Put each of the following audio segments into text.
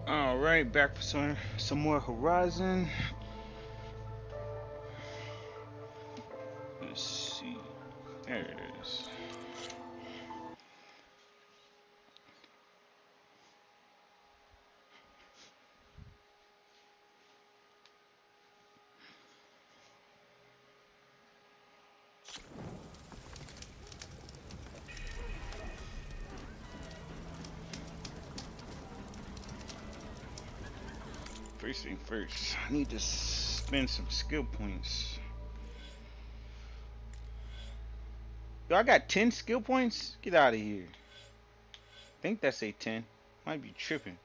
All right, back for some more Horizon. Let's see. There it is. First thing first, I need to spend some skill points. Yo, I got 10 skill points? Get out of here. I think that's a 10. Might be tripping.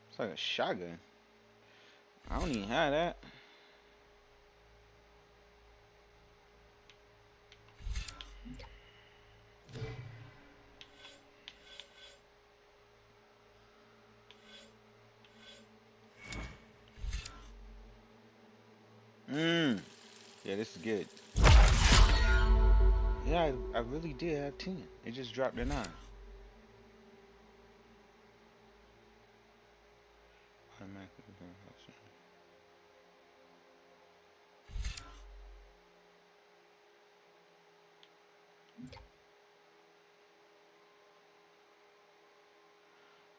It's like a shotgun. I don't even have that. Mmm. Yeah, this is good. Yeah, I really did have 10. It just dropped to 9.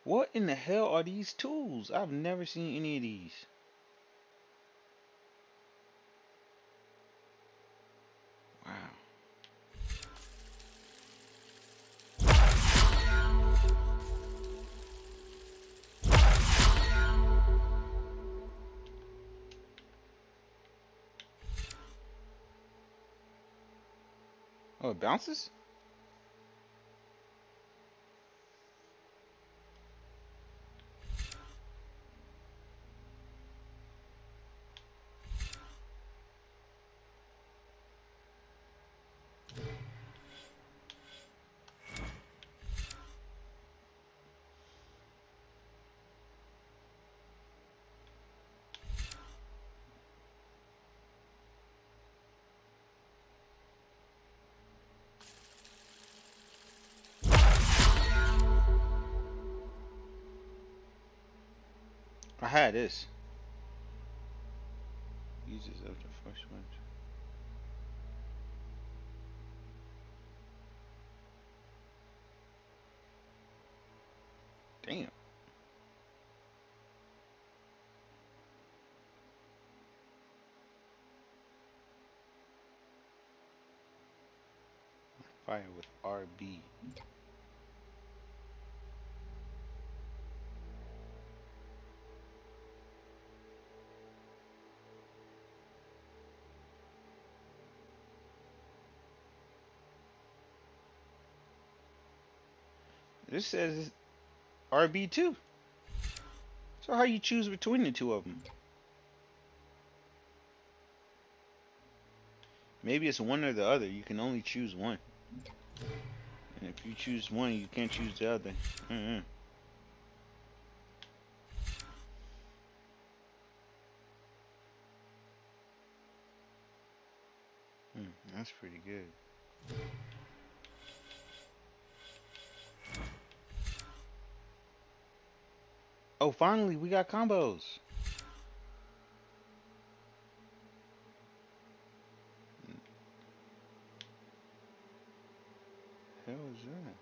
What in the hell are these tools? I've never seen any of these. Wow. Oh, it bounces? I had this. Uses of the first one. Damn. Fire with RB. This says RB2. So how you choose between the two of them? Maybe it's one or the other. You can only choose one. And if you choose one, you can't choose the other. Mm-hmm. That's pretty good. Oh, finally, we got combos. Hell is that?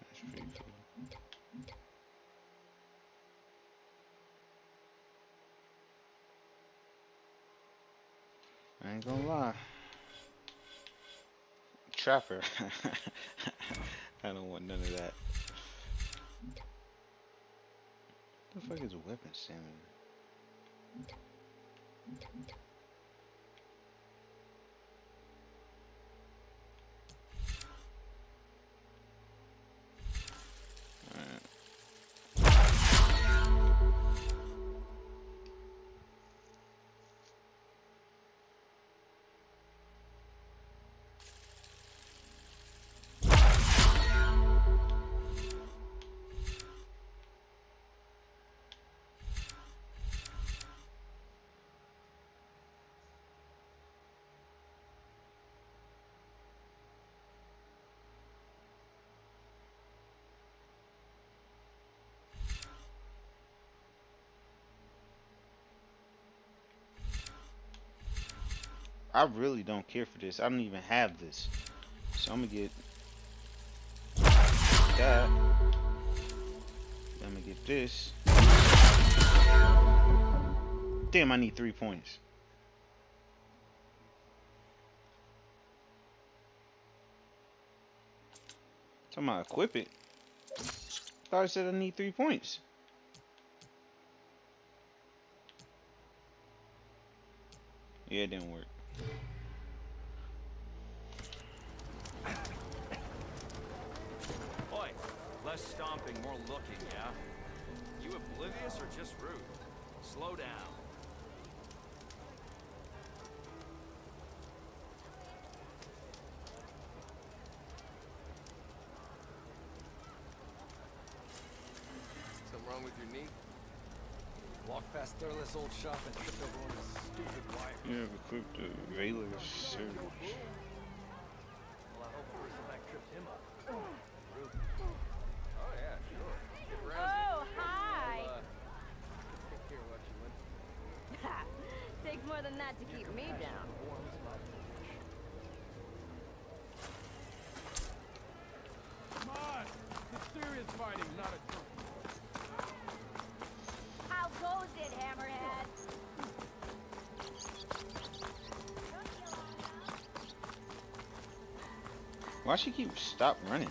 That's pretty cool. I ain't gonna lie. Trapper. I don't want none of that. What the fuck is a weapon stamina? I really don't care for this. I don't even have this. So I'm gonna get that. I'm gonna get this. Damn, I need 3 points. Talking about equip it. Thought I said I need 3 points. Yeah, it didn't work. Oi, less stomping, more looking, yeah? You oblivious or just rude? Slow down. Something wrong with your knee? Walked past Thurless old shop and tripped over one of his stupid wires. You have equipped the Regalla surge. Well, I hope the person back tripped him up. Rude. Oh, yeah, sure. Get around Oh, hi! take care of what you went. Takes more than that to keep me down. Come on! It's serious fighting, not a joke. How goes it, Hammerhead? Why she keep stop running?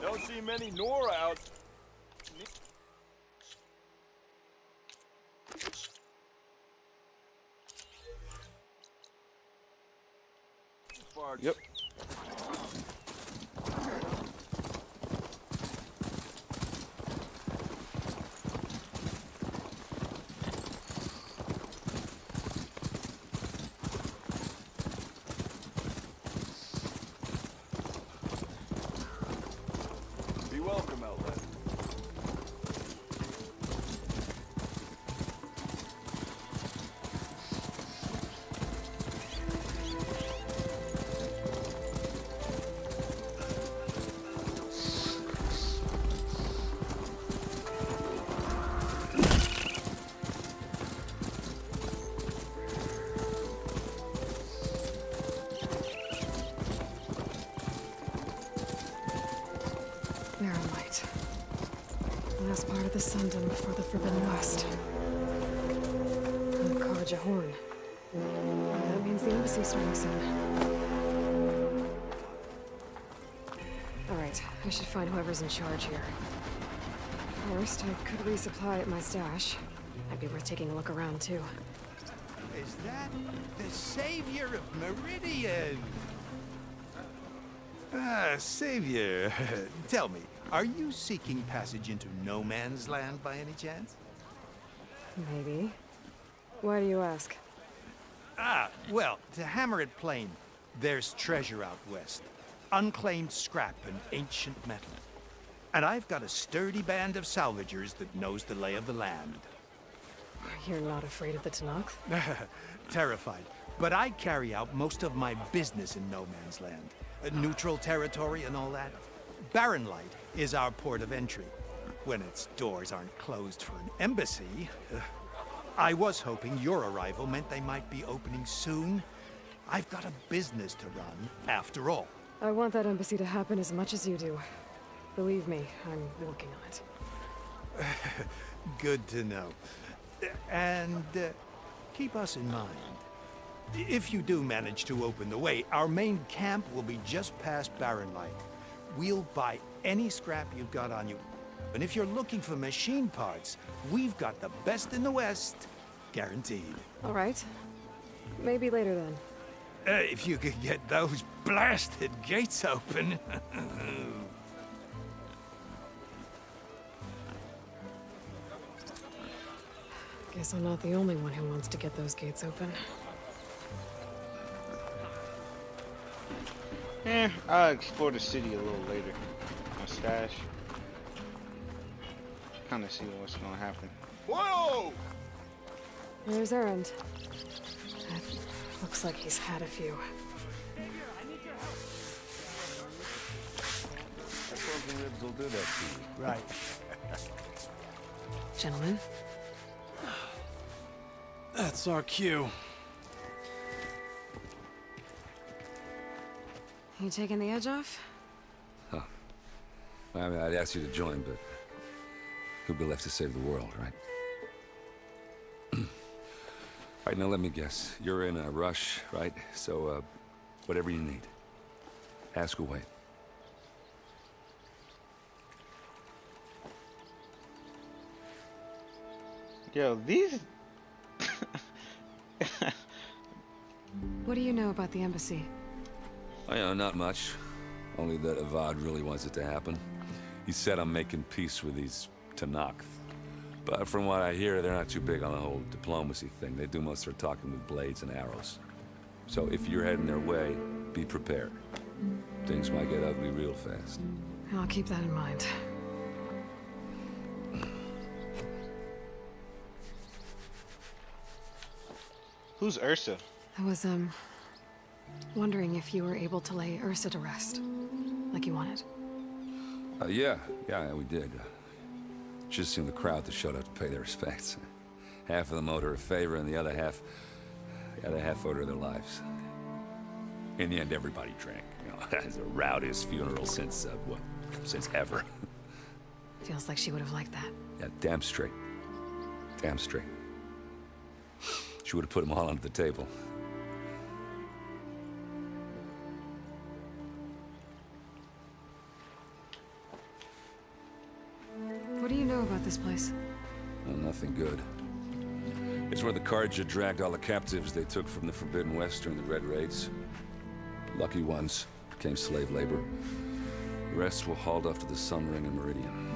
Don't see many Nora out. Yep. Be welcome, Outlet. Light. Last part of the Sundom before the Forbidden West. And Karja Horn. That means the embassy's starting soon. Alright, I should find whoever's in charge here. First, I could resupply at my stash. Might be worth taking a look around, too. Is that the savior of Meridian? Ah, savior. Tell me, are you seeking passage into no man's land by any chance? Maybe. Why do you ask? Ah, well, to hammer it plain, there's treasure out west. Unclaimed scrap and ancient metal. And I've got a sturdy band of salvagers that knows the lay of the land. You're not afraid of the Tanakh? Terrified. But I carry out most of my business in no man's land. Neutral territory and all that. Barren Light is our port of entry. When its doors aren't closed for an embassy. I was hoping your arrival meant they might be opening soon. I've got a business to run, after all. I want that embassy to happen as much as you do. Believe me, I'm working on it. Good to know. And keep us in mind. If you do manage to open the way, our main camp will be just past Barren Light. We'll buy any scrap you've got on you. And if you're looking for machine parts, we've got the best in the West. Guaranteed. All right. Maybe later then. If you could get those blasted gates open. Guess I'm not the only one who wants to get those gates open. I'll explore the city a little later. My stash. Kind of see what's gonna happen. Whoa! There's Erend. Looks like he's had a few. Frozen ribs will do that to you. Right. Gentlemen, That's our cue. you taking the edge off? I mean, I'd ask you to join, but who'd be left to save the world, right? All right, now let me guess. You're in a rush, right? So, whatever you need, ask away. Yo, these. What do you know about the embassy? Oh, yeah, not much. Only that Avad really wants it to happen. He said I'm making peace with these Tanakh. But from what I hear, they're not too big on the whole diplomacy thing. They do most of their talking with blades and arrows. So if you're heading their way, be prepared. Things might get ugly real fast. I'll keep that in mind. Who's Ursa? I was, wondering if you were able to lay Ursa to rest, like you wanted. Yeah, we did. Just seen the crowd that showed up to pay their respects. Half of them owed her a favor, and the other half owed her their lives. In the end, everybody drank. You know, it's the rowdiest funeral since ever. Feels like she would have liked that. Yeah, damn straight. Damn straight. She would have put them all under the table. What do you know about this place? Well, nothing good. It's where the Carja dragged all the captives they took from the Forbidden West during the Red Raids. Lucky ones became slave labor. The rest were hauled off to the Sun Ring and Meridian.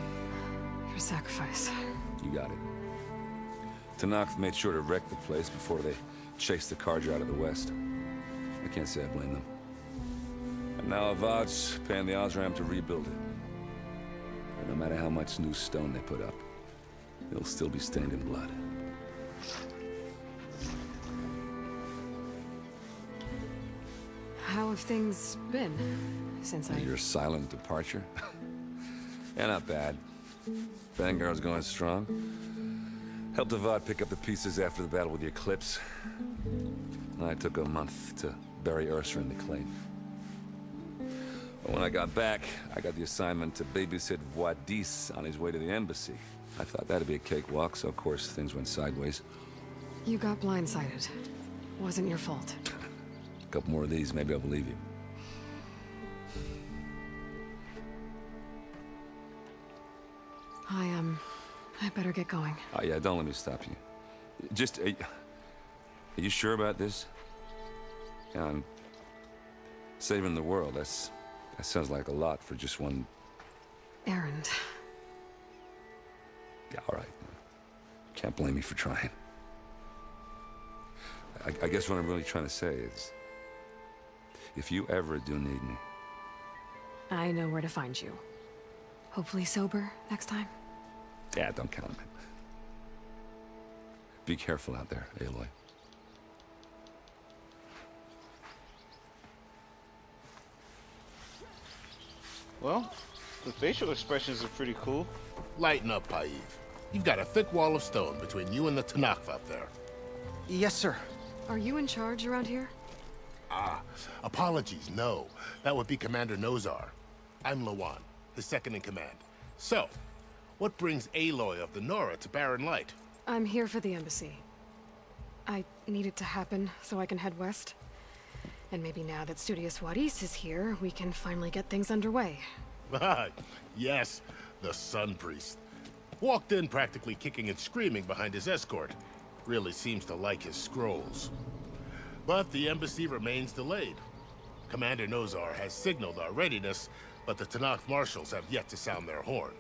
Your sacrifice. You got it. Tanakh made sure to wreck the place before they chased the Carja out of the West. I can't say I blame them. And now Avad's paying the Osram to rebuild it. And no matter how much new stone they put up, it'll still be stained in blood. How have things been since Your silent departure? Yeah, not bad. Vanguard's going strong. Helped Avad pick up the pieces after the battle with the Eclipse. I took a month to bury Ursa in the claim. But when I got back, I got the assignment to babysit Wadis on his way to the embassy. I thought that'd be a cakewalk, so of course things went sideways. You got blindsided. Wasn't your fault. A couple more of these, maybe I'll believe you. I better get going. Oh yeah, don't let me stop you. Just, are you sure about this? Yeah, I'm saving the world. That sounds like a lot for just one. Erend. Yeah, all right. Can't blame me for trying. I guess what I'm really trying to say is, if you ever do need me. I know where to find you. Hopefully sober next time. Yeah, don't count on it. Be careful out there, Aloy. Well, the facial expressions are pretty cool. Lighten up, Paiv. You've got a thick wall of stone between you and the Tanakh up there. Yes, sir. Are you in charge around here? Apologies, no. That would be Commander Nozar. I'm Lawan, his second in command. So, What brings Aloy of the Nora to Barren Light? I'm here for the embassy. I need it to happen so I can head west. And maybe now that Studious Juarez is here, we can finally get things underway. Ah, yes, the Sun Priest. Walked in practically kicking and screaming behind his escort. Really seems to like his scrolls. But the embassy remains delayed. Commander Nozar has signaled our readiness, but the Tenakth marshals have yet to sound their horn.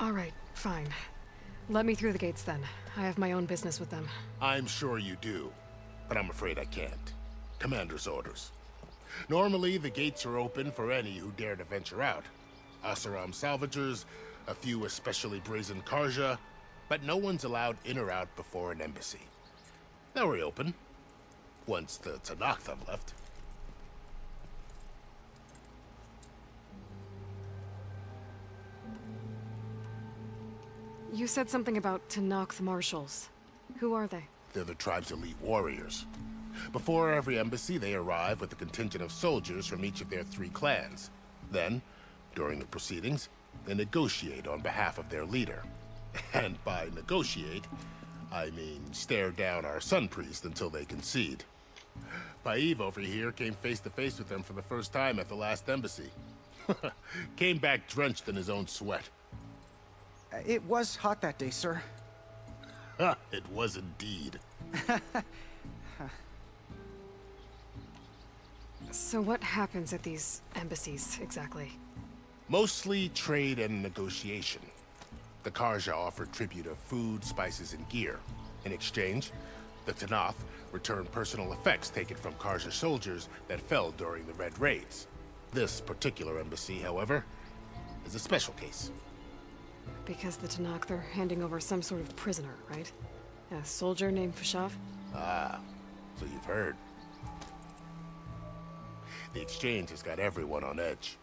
All right, fine. Let me through the gates then. I have my own business with them. I'm sure you do, but I'm afraid I can't. Commander's orders. Normally, the gates are open for any who dare to venture out. Asaram salvagers, a few especially brazen Karja, but no one's allowed in or out before an embassy. They'll reopen, once the Tenakth have left. You said something about Tenakth marshals. Who are they? They're the tribe's elite warriors. Before every embassy, they arrive with a contingent of soldiers from each of their 3 clans. Then, during the proceedings, they negotiate on behalf of their leader. And by negotiate, I mean stare down our Sun Priest until they concede. Paiv over here came face to face with them for the first time at the last embassy. Came back drenched in his own sweat. It was hot that day, sir. It was indeed. So what happens at these embassies, exactly? Mostly trade and negotiation. The Karja offer tribute of food, spices, and gear. In exchange, the Tenakth return personal effects taken from Karja soldiers that fell during the Red Raids. This particular embassy, however, is a special case. Because the Tenakth are handing over some sort of prisoner, right? A soldier named Fashav? Ah, so you've heard. The exchange has got everyone on edge.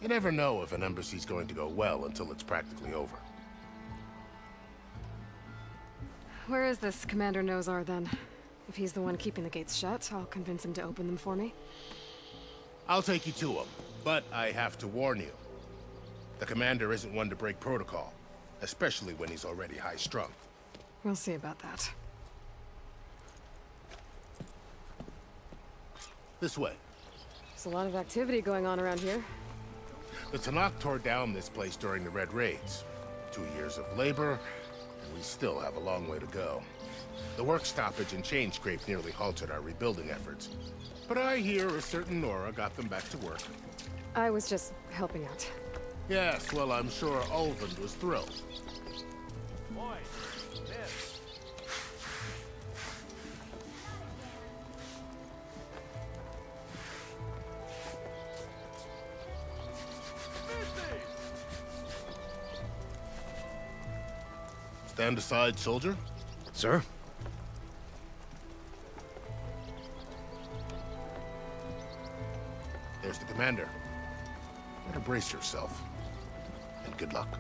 You never know if an embassy's going to go well until it's practically over. Where is this Commander Nozar, then? If he's the one keeping the gates shut, I'll convince him to open them for me. I'll take you to him, but I have to warn you. The commander isn't one to break protocol, especially when he's already high-strung. We'll see about that. This way. There's a lot of activity going on around here. The Tenakth tore down this place during the Red Raids. 2 years of labor, and we still have a long way to go. The work stoppage and chain scrape nearly halted our rebuilding efforts. But I hear a certain Nora got them back to work. I was just helping out. Yes, well, I'm sure Ulvund was thrilled. Boy, this. Stand aside, soldier. Sir? There's the commander. Better brace yourself. And good luck.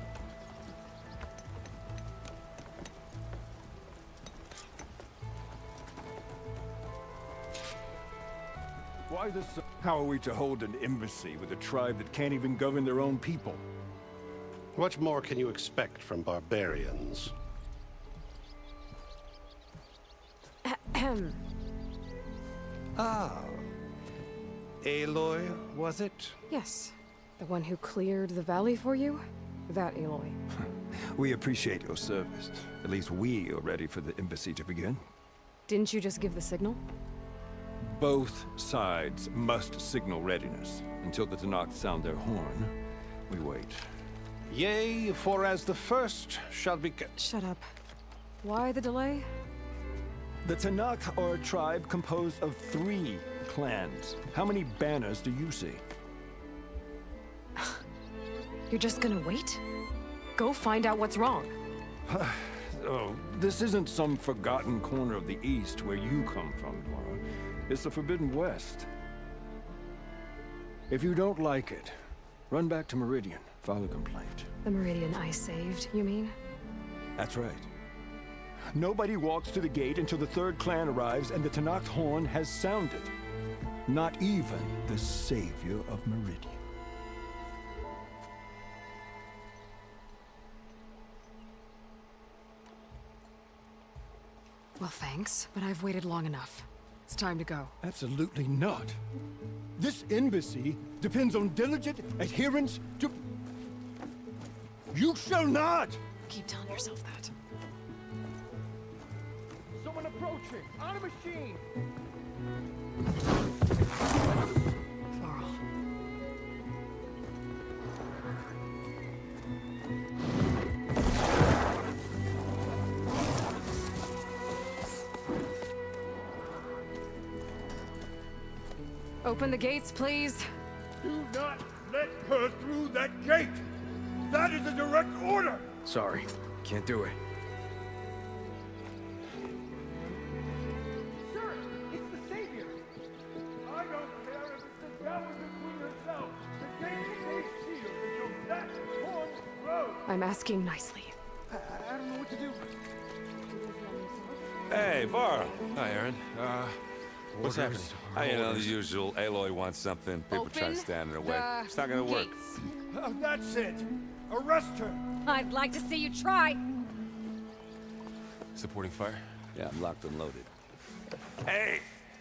Why this? How are we to hold an embassy with a tribe that can't even govern their own people? What more can you expect from barbarians? Ah. Aloy, was it? Yes. The one who cleared the valley for you? That Aloy. We appreciate your service. At least we are ready for the embassy to begin. Didn't you just give the signal? Both sides must signal readiness. Until the Tenakth sound their horn, we wait. Yea, for as the first shall be... Shut up. Why the delay? The Tenakth are a tribe composed of 3 clans. How many banners do you see? You're just gonna wait? Go find out what's wrong. Oh, this isn't some forgotten corner of the East where you come from, Laura. It's the Forbidden West. If you don't like it, run back to Meridian, file a complaint. The Meridian I saved, you mean? That's right. Nobody walks to the gate until the 3rd clan arrives and the Tenakth horn has sounded. Not even the savior of Meridian. Well, thanks, but I've waited long enough. It's time to go. Absolutely not. This embassy depends on diligent adherence to... You shall not! Keep telling yourself that. Someone approaching! On a machine! Varl. Open the gates, please. Do not let her through that gate! That is a direct order! Sorry, can't do it. Sir, it's the Savior! I don't care if it's the Dowager Queen herself! The gate stays sealed until that horn blows! I'm asking nicely. I don't know what to do. Hey, Varl. Hi, Aaron. What's happening? You know, the usual. Aloy wants something. People try to stand in her way. It's not gonna work. That's it! Arrest her! I'd like to see you try. Supporting fire? Yeah, I'm locked and loaded. Hey,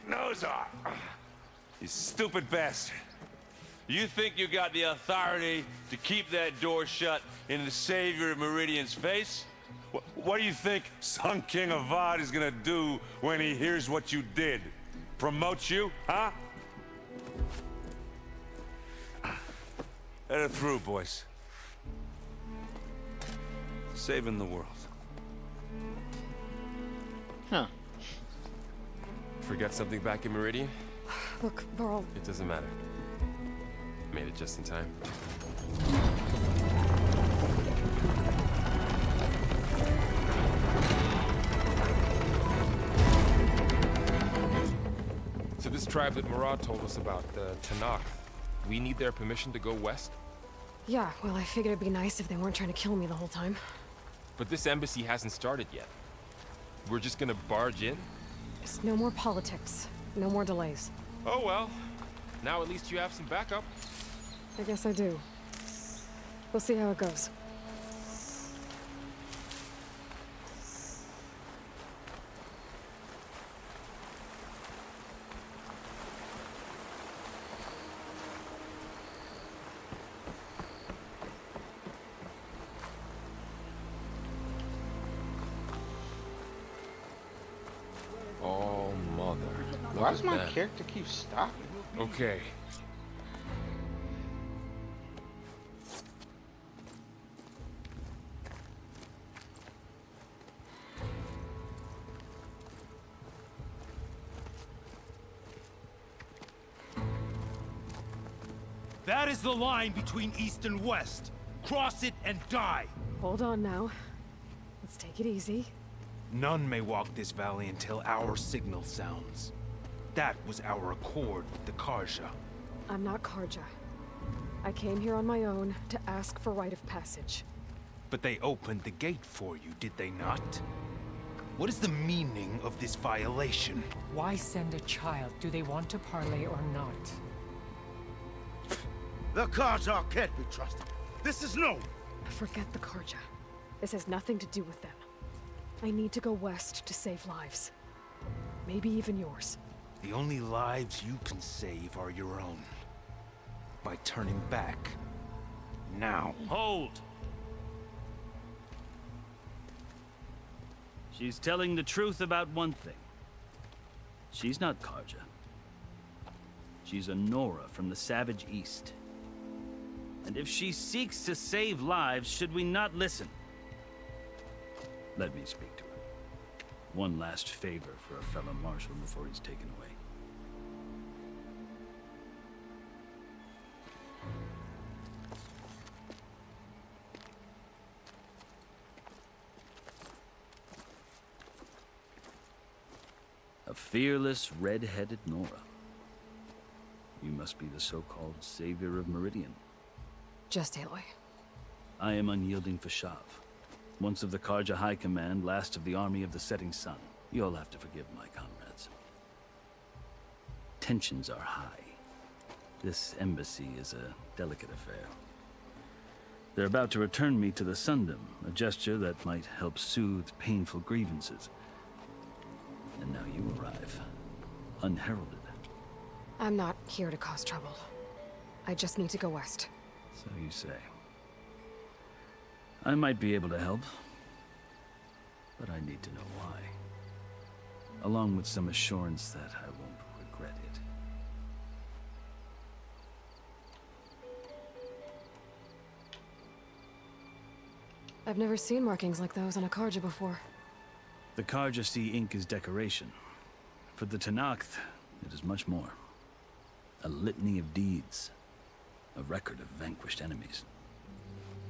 nose off! You stupid bastard. You think you got the authority to keep that door shut in the Savior of Meridian's face? What do you think Sun King Avad is gonna do when he hears what you did? Promote you, huh? Let her through, boys. Saving the world. Huh. Forget something back in Meridian? Look, Varl. It doesn't matter. Made it just in time. So this tribe that Murad told us about, the Tanakh, we need their permission to go west? Yeah, well, I figured it'd be nice if they weren't trying to kill me the whole time. But this embassy hasn't started yet. We're just gonna barge in? Just no more politics. No more delays. Oh well. Now at least you have some backup. I guess I do. We'll see how it goes. Oh, mother. Why Look does at my that. character keep stopping? Okay. That is the line between East and West. Cross it and die. Hold on now. Let's take it easy. None may walk this valley until our signal sounds. That was our accord with the Karja. I'm not Karja. I came here on my own to ask for rite of passage. But they opened the gate for you, did they not? What is the meaning of this violation? Why send a child? Do they want to parley or not? The Karja can't be trusted. This is no. Forget the Karja. This has nothing to do with them. I need to go west to save lives. Maybe even yours. The only lives you can save are your own. By turning back. Now. Hold! She's telling the truth about one thing. She's not Karja. She's a Nora from the Savage East. And if she seeks to save lives, should we not listen? Let me speak to her. One last favor for a fellow marshal before he's taken away. A fearless, red-headed Nora. You must be the so-called savior of Meridian. Just Aloy. I am unyielding Fashav. Once of the Karja High Command, last of the army of the setting sun. You'll have to forgive my comrades. Tensions are high. This embassy is a delicate affair. They're about to return me to the Sundom, a gesture that might help soothe painful grievances. And now you arrive, unheralded. I'm not here to cause trouble. I just need to go west. So you say. I might be able to help, but I need to know why. Along with some assurance that I won't regret it. I've never seen markings like those on a Karja before. The Karja see ink as decoration. For the Tenakth, it is much more. A litany of deeds. A record of vanquished enemies.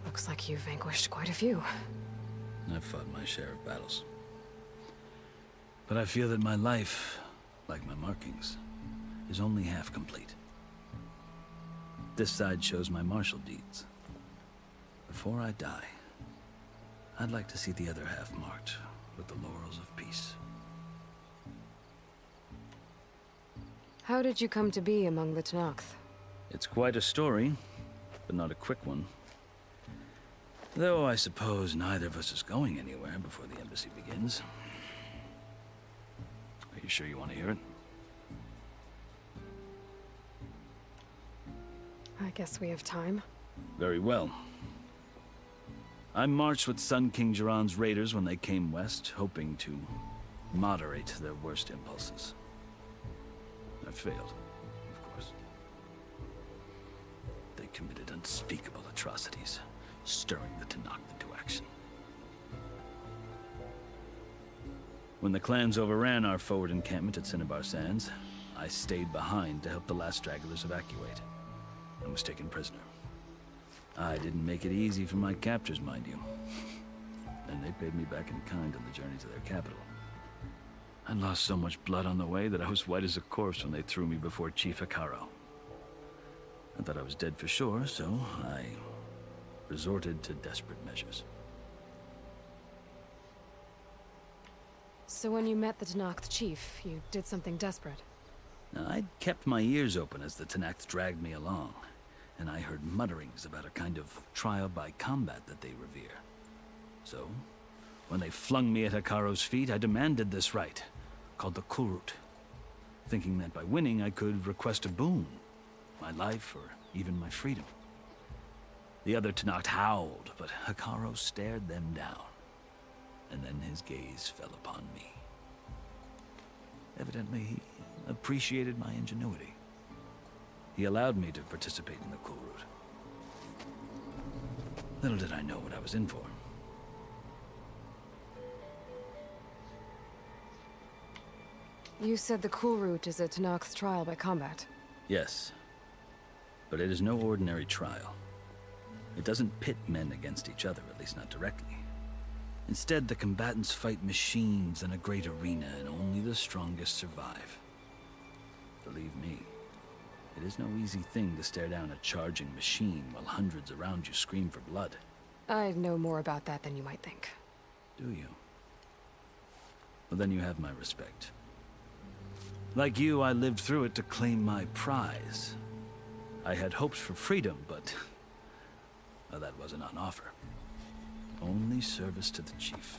Looks like you've vanquished quite a few. I've fought my share of battles. But I feel that my life, like my markings, is only half complete. This side shows my martial deeds. Before I die, I'd like to see the other half marked with the laurels of peace. How did you come to be among the Tenakth? It's quite a story, but not a quick one. Though I suppose neither of us is going anywhere before the embassy begins. Are you sure you want to hear it? I guess we have time. Very well. I marched with Sun King Jiran's raiders when they came west, hoping to moderate their worst impulses. I failed, of course. They committed unspeakable atrocities, stirring the Tenakth into action. When the clans overran our forward encampment at Cinnabar Sands, I stayed behind to help the last stragglers evacuate, and was taken prisoner. I didn't make it easy for my captors, mind you. And they paid me back in kind on the journey to their capital. I lost so much blood on the way that I was white as a corpse when they threw me before Chief Hekaro. I thought I was dead for sure, so I resorted to desperate measures. So when you met the Tenakth chief, you did something desperate? Now, I'd kept my ears open as the Tenakth dragged me along, and I heard mutterings about a kind of trial by combat that they revere. So, when they flung me at Hekaro's feet, I demanded this right, called the Kulrut, thinking that by winning I could request a boon, my life or even my freedom. The other Tenakth howled, but Hekaro stared them down, and then his gaze fell upon me. Evidently, he appreciated my ingenuity. He allowed me to participate in the Kulrut. Little did I know what I was in for. You said the Kulrut is a Tenakth trial by combat. Yes, but it is no ordinary trial. It doesn't pit men against each other, at least not directly. Instead, the combatants fight machines in a great arena, and only the strongest survive. Believe me, it is no easy thing to stare down a charging machine while hundreds around you scream for blood. I know more about that than you might think. Do you? Well, then you have my respect. Like you, I lived through it to claim my prize. I had hoped for freedom, but well, that wasn't on offer. Only service to the chief.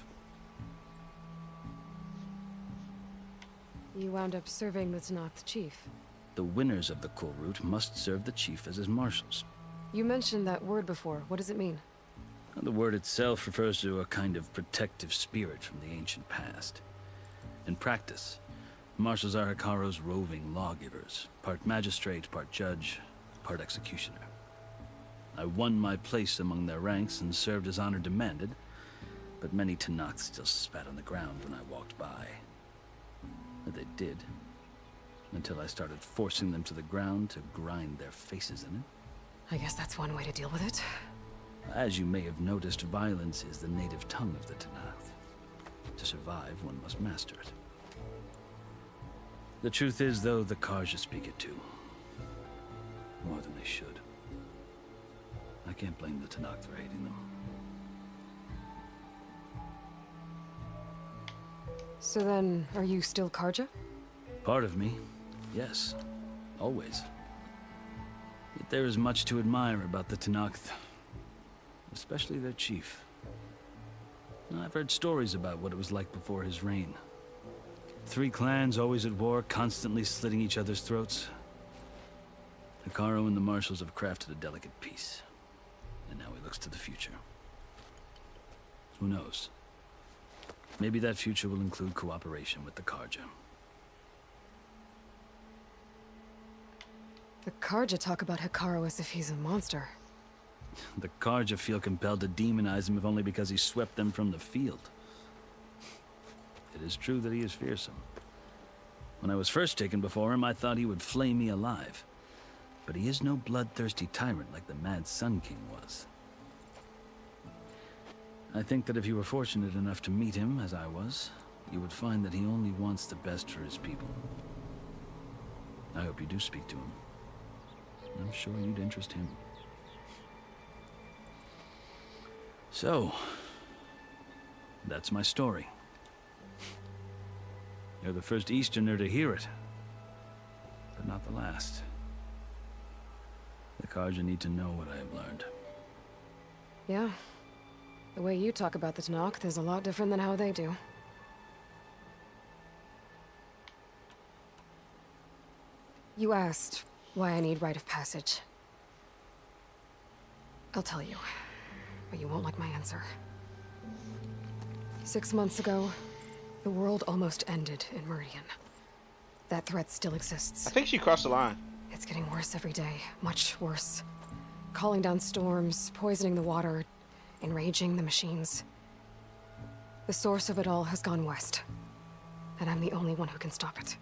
You wound up serving the Tenakth chief. The winners of the Kulrut must serve the chief as his marshals. You mentioned that word before. What does it mean? The word itself refers to a kind of protective spirit from the ancient past. In practice, marshals are Hekaro's roving lawgivers, part magistrate, part judge, part executioner. I won my place among their ranks and served as honor demanded, but many Tenakth still spat on the ground when I walked by. But they did, until I started forcing them to the ground to grind their faces in it. I guess that's one way to deal with it. As you may have noticed, violence is the native tongue of the Tenakth. To survive, one must master it. The truth is, though, the Karja speak it too. More than they should. I can't blame the Tenakth for hating them. So then, are you still Karja? Part of me, yes. Always. Yet there is much to admire about the Tenakth. Especially their chief. I've heard stories about what it was like before his reign. Three clans always at war, constantly slitting each other's throats. Hekarro and the Marshals have crafted a delicate peace. And now he looks to the future. Who knows? Maybe that future will include cooperation with the Carja. The Carja talk about Hekarro as if he's a monster. The Carja feel compelled to demonize him if only because he swept them from the field. It is true that he is fearsome. When I was first taken before him, I thought he would flay me alive. But he is no bloodthirsty tyrant like the Mad Sun King was. I think that if you were fortunate enough to meet him, as I was, you would find that he only wants the best for his people. I hope you do speak to him. I'm sure you'd interest him. So, that's my story. You're the first Easterner to hear it, but not the last. The Carja need to know what I have learned. Yeah. The way you talk about the Tanakh is a lot different than how they do. You asked why I need rite of passage. I'll tell you, but you won't like my answer. 6 months ago, the world almost ended in Meridian. That threat still exists. I think she crossed the line. It's getting worse every day, much worse. Calling down storms, poisoning the water, enraging the machines. The source of it all has gone west, and I'm the only one who can stop it.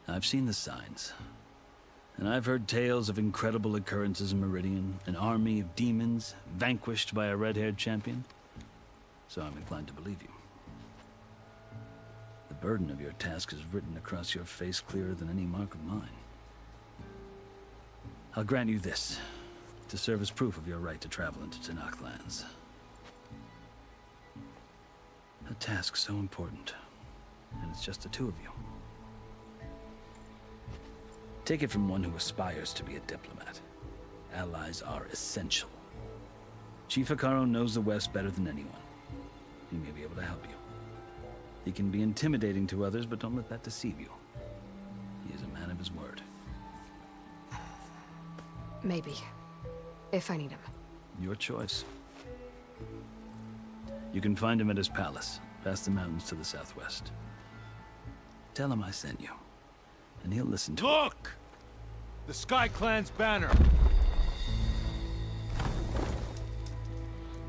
I've seen the signs. And I've heard tales of incredible occurrences in Meridian, an army of demons vanquished by a red-haired champion. So I'm inclined to believe you. The burden of your task is written across your face clearer than any mark of mine. I'll grant you this, to serve as proof of your right to travel into Tanakh lands. A task so important, and it's just the two of you. Take it from one who aspires to be a diplomat. Allies are essential. Chief Hekarro knows the West better than anyone. He may be able to help you. He can be intimidating to others, but don't let that deceive you. He is a man of his word. Maybe. If I need him. Your choice. You can find him at his palace, past the mountains to the southwest. Tell him I sent you, and he'll listen to it. Look! The Sky Clan's banner.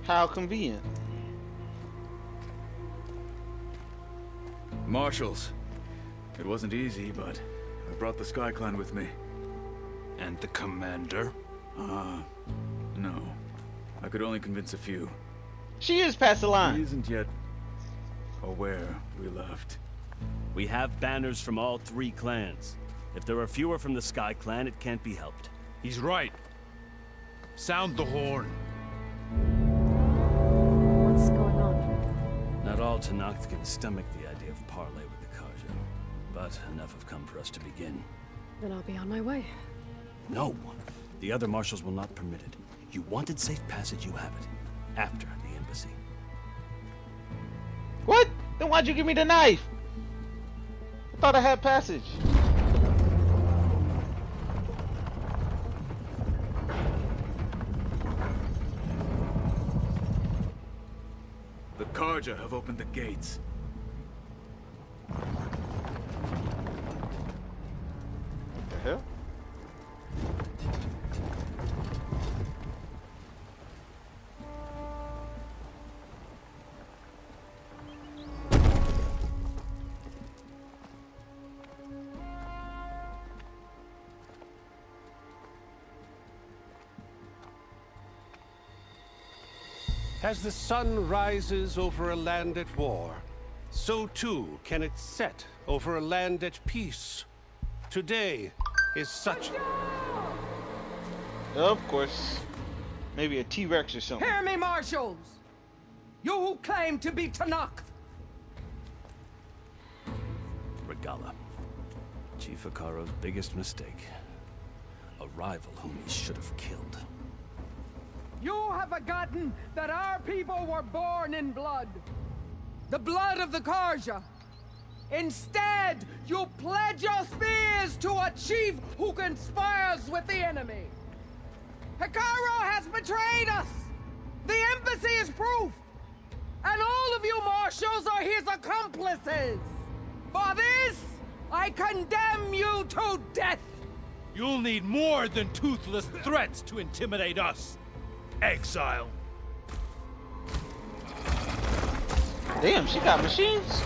How convenient. Marshals. It wasn't easy, but I brought the Sky Clan with me. And the commander? No. I could only convince a few. She is past the line. He isn't yet aware we left. We have banners from all three clans. If there are fewer from the Sky Clan, it can't be helped. He's right. Sound the horn. What's going on? Not all Tanakh can stomach the idea of parley with the Carja, but enough have come for us to begin. Then I'll be on my way. No. The other marshals will not permit it. You wanted safe passage, you have it. After the embassy. What? Then why'd you give me the knife? I thought I had passage. The Carja have opened the gates. What the hell? As the sun rises over a land at war, so too can it set over a land at peace. Today is such... Of course. Maybe a T-Rex or something. Hear me, marshals! You who claim to be Tanakh! Regalla. Chief Hekarro's biggest mistake. A rival whom he should have killed. You have forgotten that our people were born in blood. The blood of the Carja. Instead, you pledge your spears to a chief who conspires with the enemy. Hekarro has betrayed us! The embassy is proof! And all of you marshals are his accomplices! For this, I condemn you to death! You'll need more than toothless threats to intimidate us, exile. Damn, she got machines.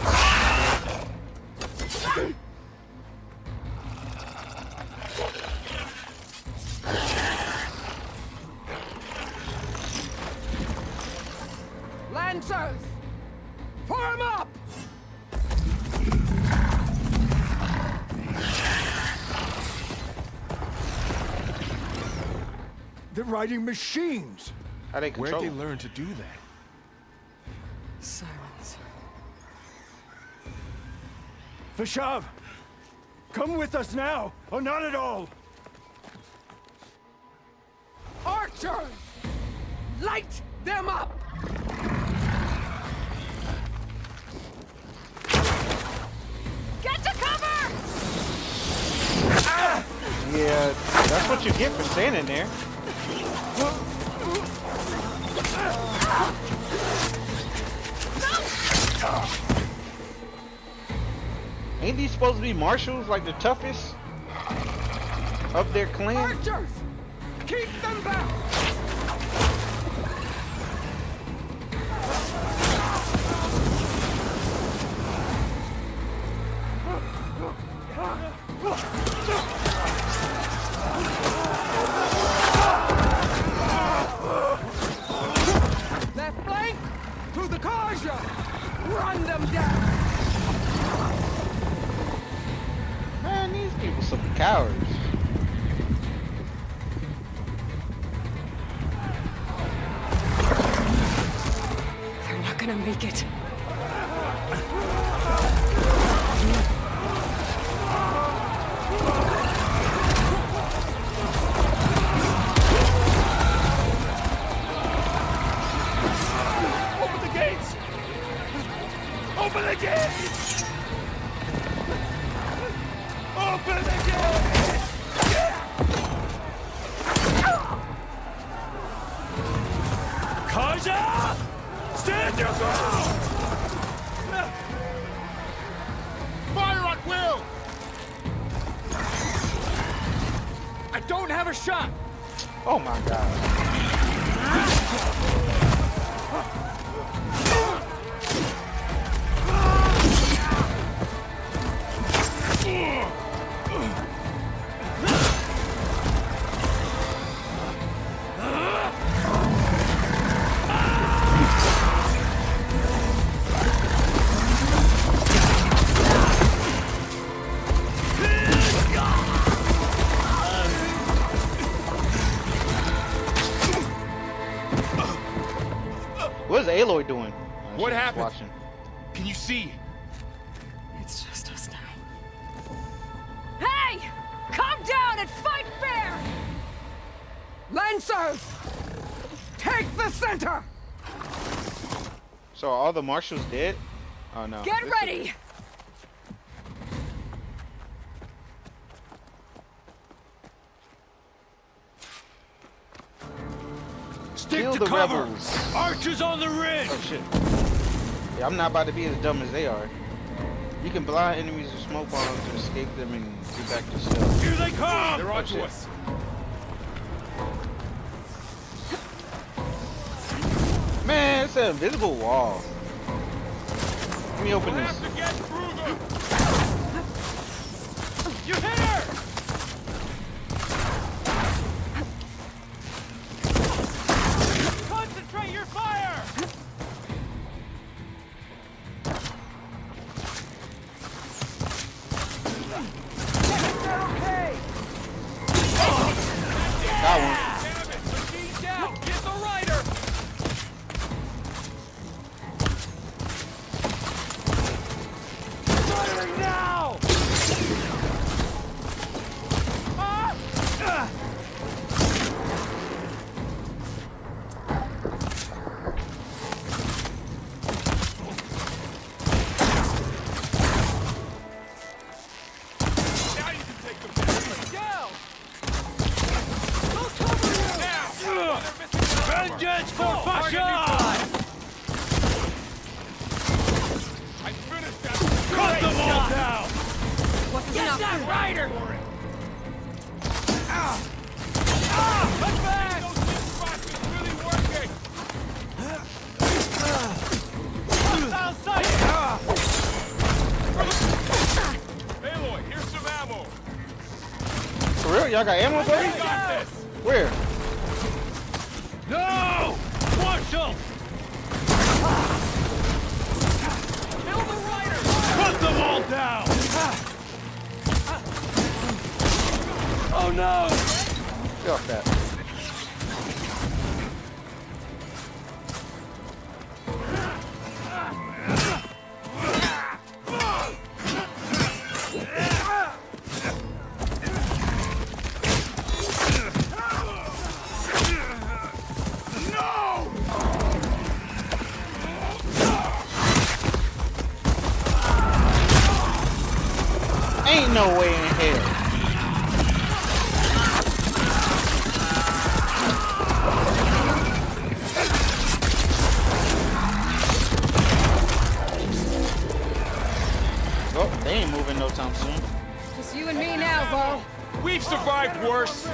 Lancers! Form up! They're riding machines. How they control? Where'd they learn to do that? Silence. Vashav, come with us now, or not at all. Archers! Light them up! Get to cover! Yeah, that's what you get for standing there. Ain't these supposed to be marshals, like the toughest of their clan? Archers! Keep them back! Left flank! To the Corsair! Run them down! Man, these people some cowards. They're not gonna make it. Open the gates! Open the gates! Open the gates! Kaja! Stand your ground! Fire at will! I don't have a shot! Oh my god. What is Aloy doing? What She's happened? Watching. Can you see? It's just us now. Hey! Calm down and fight fair! Lancers! Take the center! So are all the marshals dead? Oh no. Get This ready! Stick Kill to the cover! rebels. Archers on the ridge! Oh shit. Yeah, I'm not about to be as dumb as they are. You can blind enemies with smoke bombs to escape them and get back to stealth. Here they come! They're Oh, onto shit. us. Man, it's an invisible wall. Let me open We'll this. have to get through them! You hit her! Concentrate your fire! Okay! Got one. Damn it! Machine down! Get the rider! Firing now! Vengeance for Fasha! I finished that. Cut them all down! Wasn't Get enough. that rider! Let's back! Those wing spots is really working. Outside! Aloy, here's some ammo. For real? Y'all got ammo, buddy? Got this. Where? No! Marshal! Kill the rider. Cut them all down! Oh no! Get off that. Ain't no way in hell. Oh, they ain't moving no time soon. Just you and me now, Vo. We've survived worse.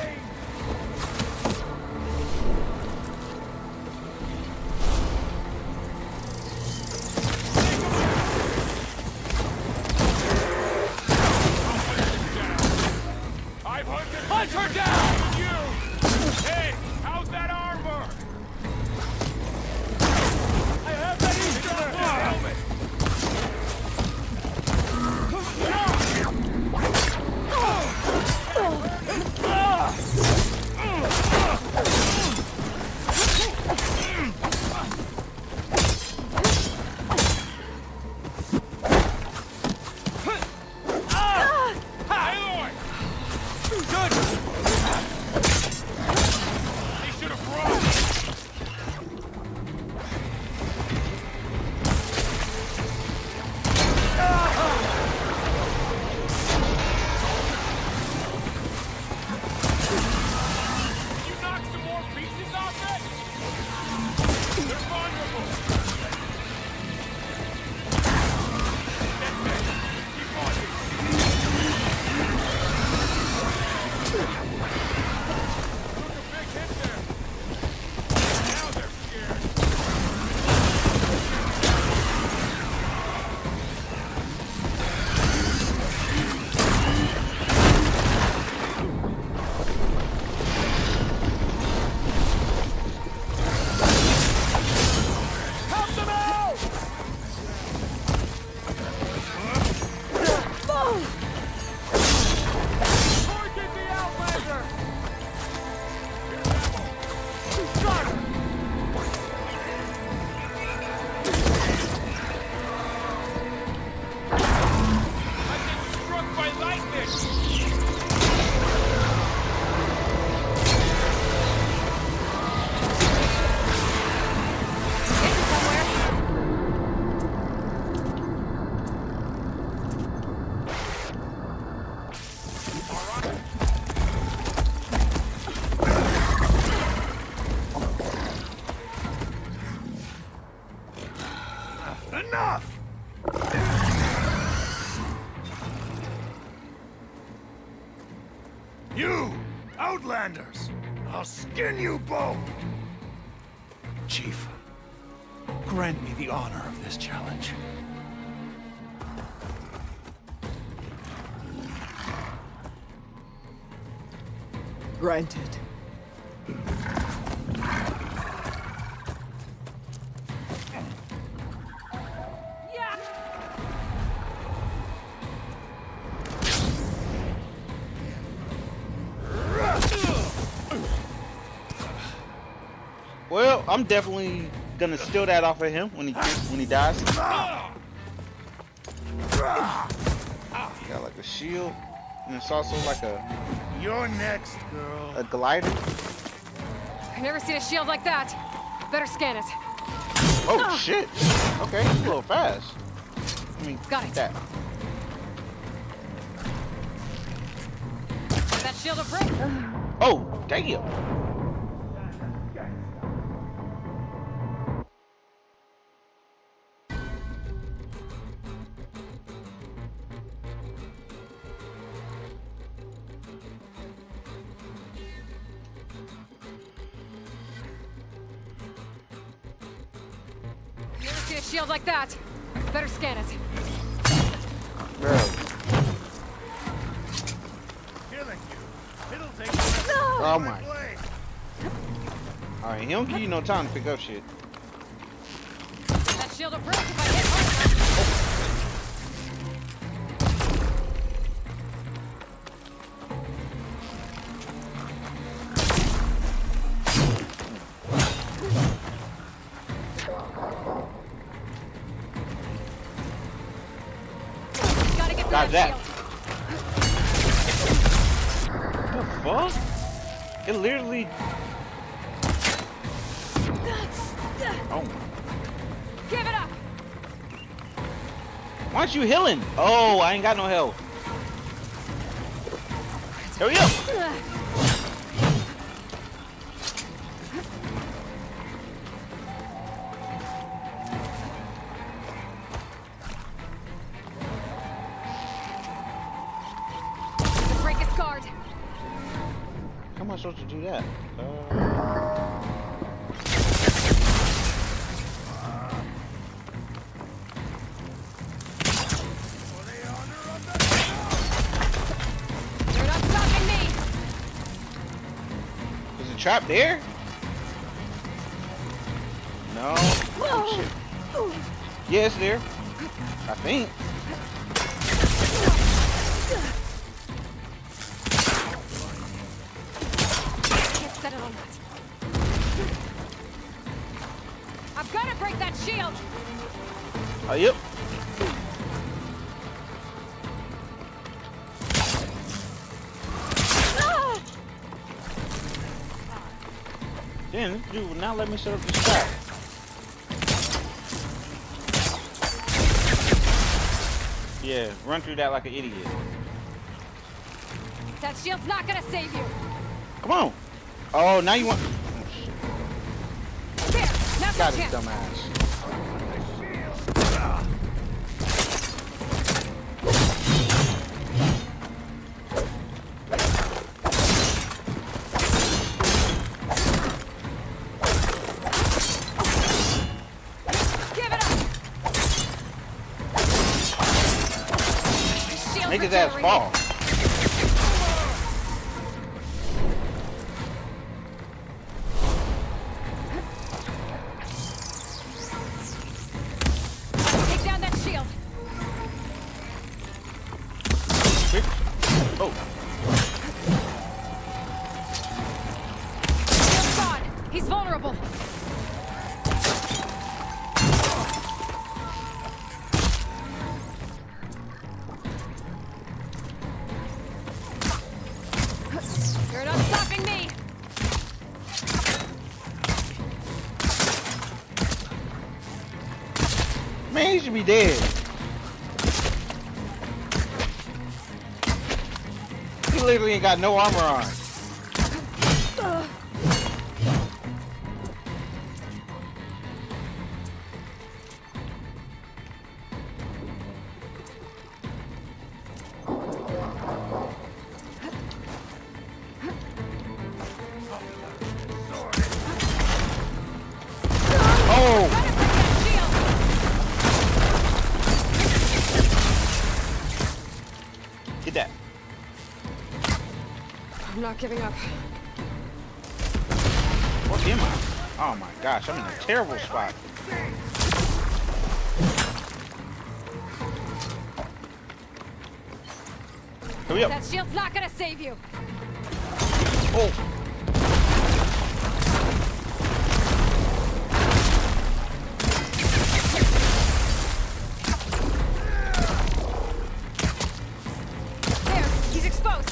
Hunt her down! You! Hey, how's that armor? I have that Easter! Helmet! Aloy! Good! They should have run! You knock some more pieces off it? They're vulnerable! That's it! Keep on it! Took a big hit there! Now they're scared! Help them out! Target the Outlander! Here's ammo! Got her! I get struck by lightning! Enough! You, Outlanders! I'll skin you both! Chief, grant me the honor of this challenge. Granted. Well, I'm definitely gonna steal that off of him when he dies. Got like a shield, and it's also like a You're next, girl. a glider. I've never seen a shield like that. Better scan it. Oh shit! Okay, it's a little fast. I mean, Got it. that. That shield a break. Oh damn! see a shield like that. Better scan it. Bro. Killing you. It'll take Oh my. Alright, he don't give you no time to pick up shit. That shield will break if I hit hard enough. Gotta get Got that. shield. The fuck? It literally. Oh. Give it up. Why aren't you healing? Oh, I ain't got no health. Hurry up. The break is guard. How am I supposed to do that? You're not stopping me. Is the trap there? No. Oh, shit. Yeah, it's there. I think. Can't set it on that. I've got to break that shield. Oh, yep. Damn, this dude will not let me set up the trap. Yeah, run through that like an idiot. That shield's not gonna save you. Come on. Oh, now you want. Oh, shit. There, now's Got your his chance. dumb ass. Give it up. Shield Make his ass regenerated. fall. Take down that shield. Quick. Oh. Shield's gone. He's vulnerable. You're not stopping me. Man, he should be dead. He literally ain't got no armor on. Oh! Gotta break that shield. Get that. I'm not giving up. What am I? Oh my gosh, I'm in a terrible spot. Hurry up. That shield's not gonna save you. Oh. There, he's exposed.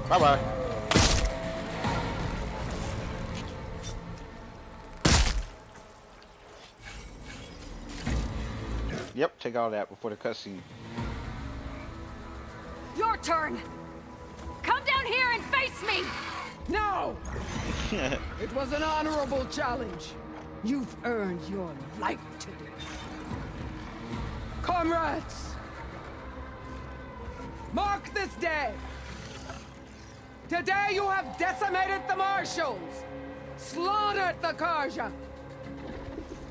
Bye-bye. Yep, take all that before the cutscene. Your turn. Come down here and face me. No! It was an honorable challenge. You've earned your life today. Comrades! Mark this day! Today you have decimated the Marshals, slaughtered the Karja.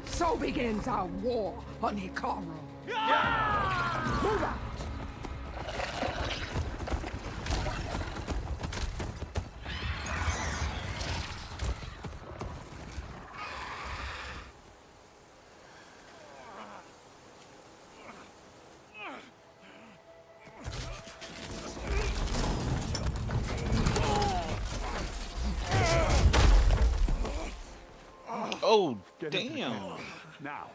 So begins our war on Hikaru. Move out. Oh, damn. Now.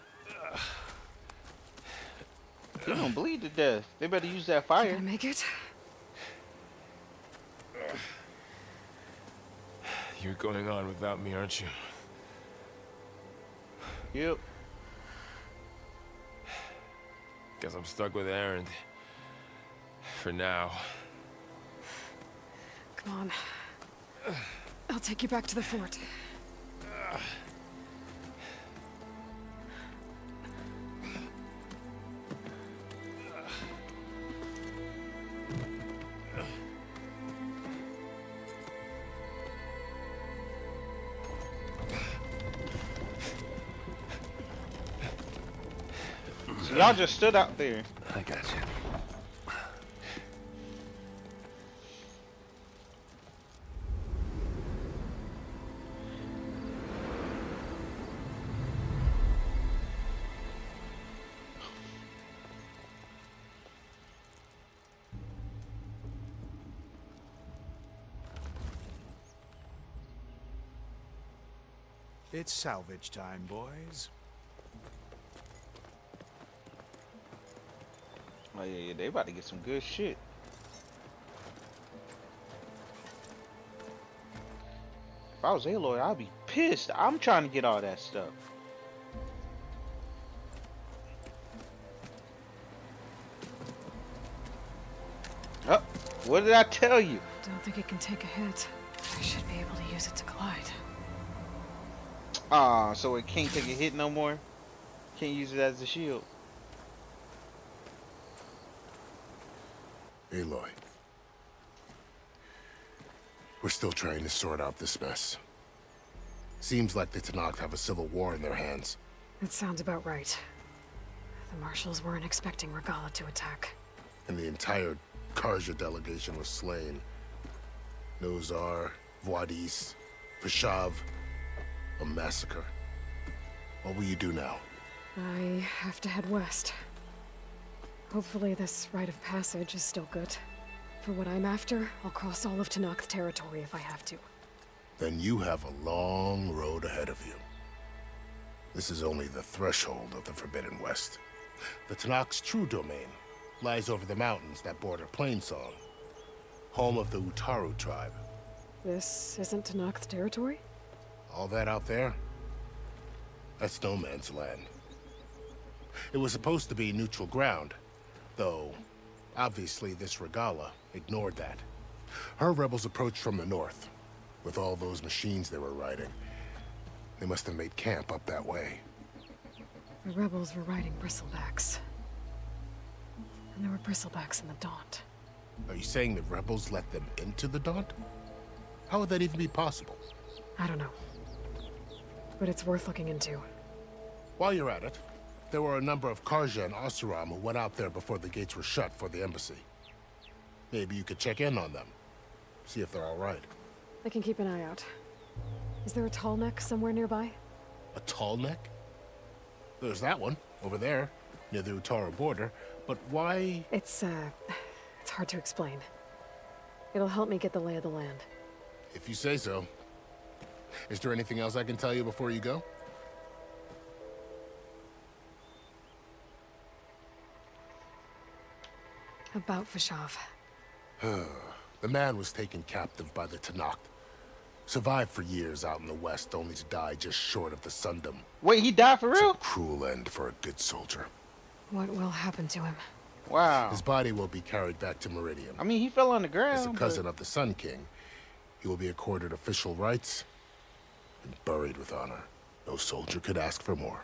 He gonna bleed to death. They better use that fire. Gonna make it? You're going on without me, aren't you? Yep. Guess I'm stuck with Aaron. For now. Come on. I'll take you back to the fort. So y'all just stood out there. I got you. It's salvage time, boys. Oh yeah, they about to get some good shit. If I was Aloy, I'd be pissed. I'm trying to get all that stuff. Oh, what did I tell you? Don't think it can take a hit. I should be able to use it to glide. Ah, so it can't take a hit no more? Can't use it as a shield. Aloy. We're still trying to sort out this mess. Seems like the Tenakth have a civil war in their hands. That sounds about right. The marshals weren't expecting Regalla to attack. And the entire Karja delegation was slain. Nozar, Voidis, Vashav. A massacre. What will you do now? I have to head west. Hopefully this rite of passage is still good. For what I'm after, I'll cross all of Tenakth territory if I have to. Then you have a long road ahead of you. This is only the threshold of the Forbidden West. The Tenakth's true domain lies over the mountains that border Plainsong, home of the Utaru tribe. This isn't Tenakth territory? All that out there? That's no man's land. It was supposed to be neutral ground, though obviously this Regalla ignored that. Her rebels approached from the north, with all those machines they were riding. They must have made camp up that way. The rebels were riding bristlebacks. And there were bristlebacks in the Daunt. Are you saying the rebels let them into the Daunt? How would that even be possible? I don't know. But it's worth looking into. While you're at it, there were a number of Karja and Oseram who went out there before the gates were shut for the embassy. Maybe you could check in on them. See if they're all right. I can keep an eye out. Is there a tall neck somewhere nearby? A tall neck? There's that one, over there, near the Utaru border. But why? It's hard to explain. It'll help me get the lay of the land. If you say so. Is there anything else I can tell you before you go? About Vashav. The man was taken captive by the Tenakth. Survived for years out in the west, only to die just short of the Sundom. Wait, he died for real? It's a cruel end for a good soldier. What will happen to him? Wow. His body will be carried back to Meridian. I mean, he fell on the ground. As a cousin of the Sun King, he will be accorded official rights and buried with honor. No soldier could ask for more.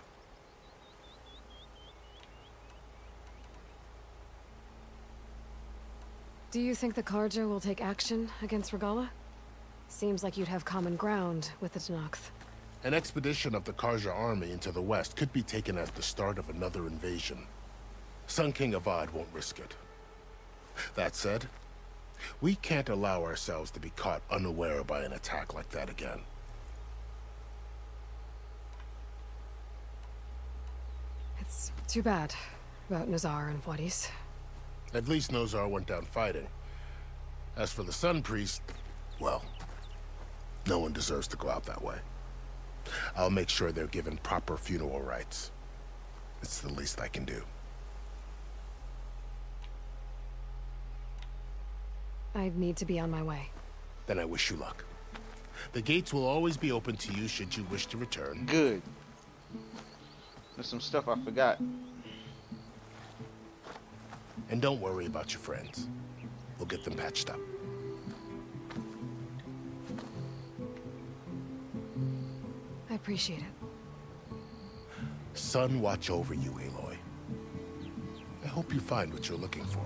Do you think the Karja will take action against Regalla? Seems like you'd have common ground with the Tenakth. An expedition of the Carja army into the west could be taken as the start of another invasion. Sun King Avad won't risk it. That said, we can't allow ourselves to be caught unaware by an attack like that again. It's too bad about Nazar and Wadis. At least Nozar went down fighting. As for the Sun Priest, well, no one deserves to go out that way. I'll make sure they're given proper funeral rites. It's the least I can do. I need to be on my way. Then I wish you luck. The gates will always be open to you should you wish to return. Good. There's some stuff I forgot. And don't worry about your friends. We'll get them patched up. I appreciate it. Sun watch over you, Aloy. I hope you find what you're looking for.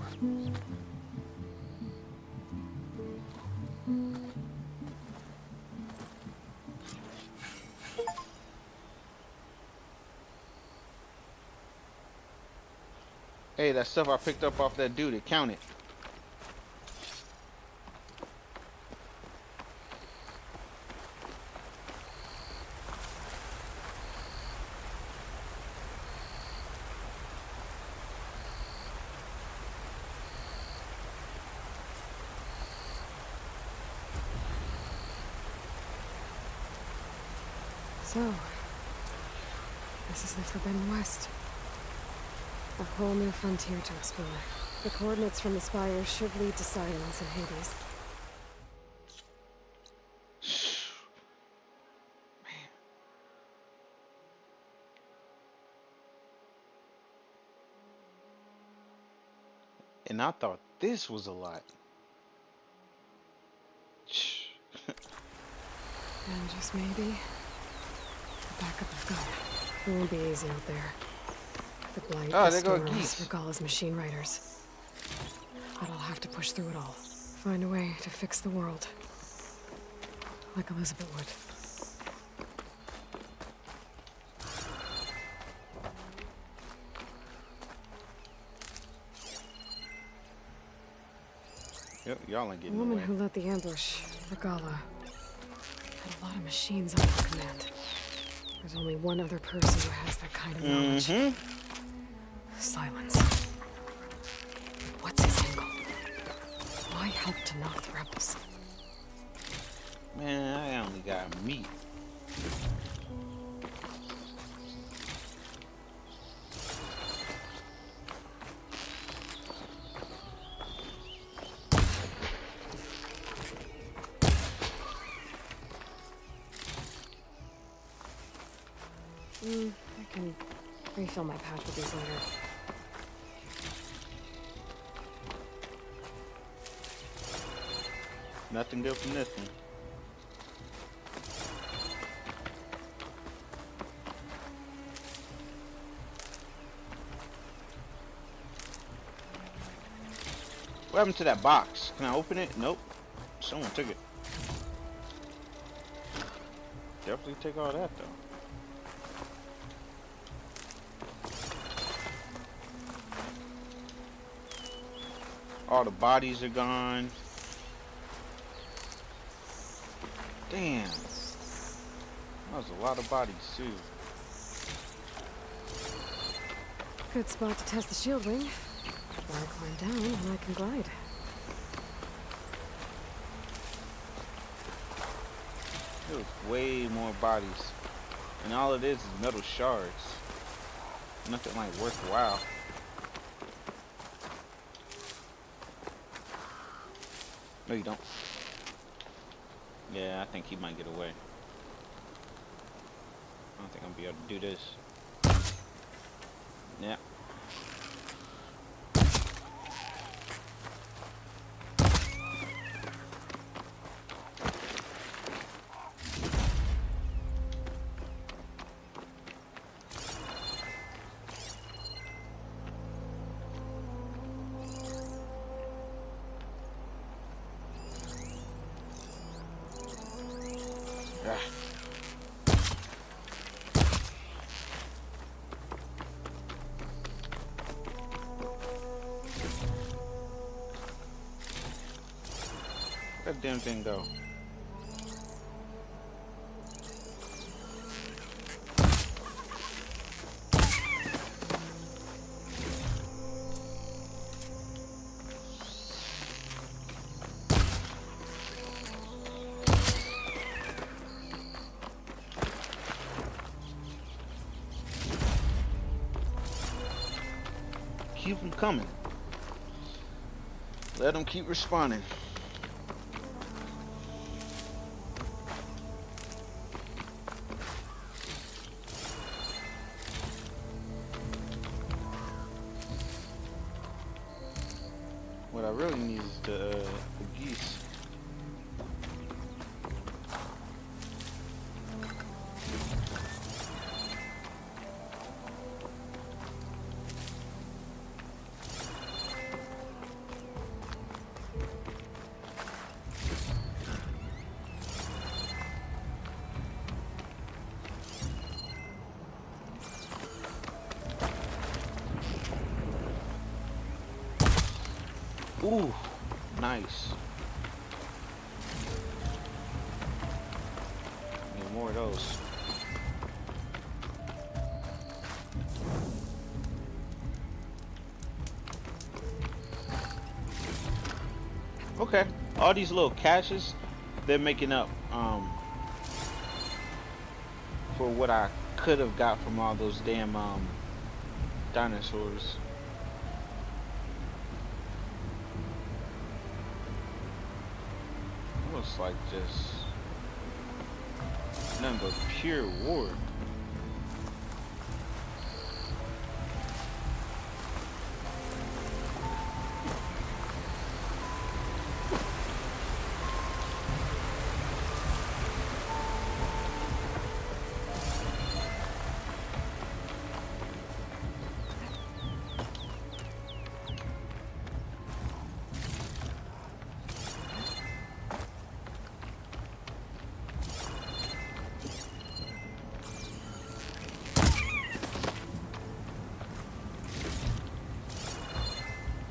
Hey, that stuff I picked up off that dude, it counted. So, this is the Forbidden West. A whole new frontier to explore. The coordinates from the spires should lead to Silence and Hades. And I thought this was a lot. And just maybe, the backup of God. It won't be easy out there. The blight, oh, the there go storms, geese. Regalla's machine riders. But I'll have to push through it all. Find a way to fix the world. Like Elizabeth would. Yep, y'all ain't The getting woman away. who led the ambush, Regalla, had a lot of machines on her command. There's only one other person who has that kind of knowledge. Silence. What's his angle? Why help Tenakth rebels? Man, I only got meat. I can refill my pouch with these later. Nothing good from this one. What happened to that box? Can I open it? Nope. Someone took it. Definitely take all that though. All the bodies are gone. Damn. That was a lot of bodies too. Good spot to test the shield ring. While I climb down and I can glide. There was way more bodies. And all it is metal shards. Nothing like worthwhile. No, you don't. Yeah, I think he might get away. I don't think I'm gonna be able to do this. Yeah. Where'd that damn thing go? Keep them coming. Let them keep responding. What I really need is the geese. Ooh, nice. Need more of those. Okay, all these little caches, they're making up for what I could have got from all those damn dinosaurs. Looks like just nothing but pure war.